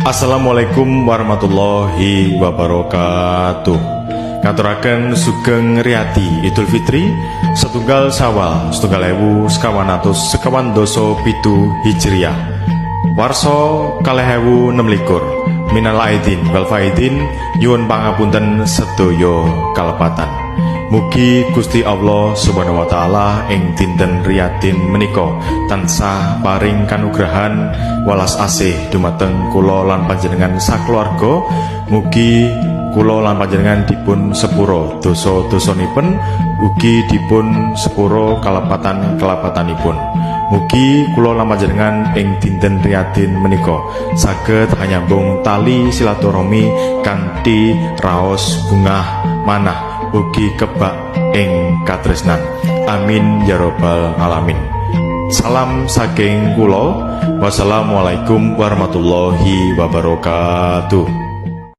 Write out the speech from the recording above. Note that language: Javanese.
Assalamualaikum warahmatullahi wabarakatuh. Ngaturaken sugeng riyadi Idul Fitri setunggal Syawal 1457 Hijriah warsa 2026 minal aidin wal faidin nyuwun pangapunten sedaya kalepatan. Mugi Gusti Allah Subhanahu wa taala ing dinten riyadin menika tansah paring kanugrahan welas asih dumateng kula lan panjenengan sakeluarga. Mugi kula lan panjenengan dipun sepura dosa-dosanipun, ugi dipun sepura kalepatan-kelepatanipun. Mugi kula lan panjenengan ing dinten riyadin menika saged nyambung tali silaturahmi kanthi raos bungah manah ugi kebak ing katresnan. Amin ya rabbal alamin. Salam saking kula. Wassalamualaikum warahmatullahi wabarakatuh.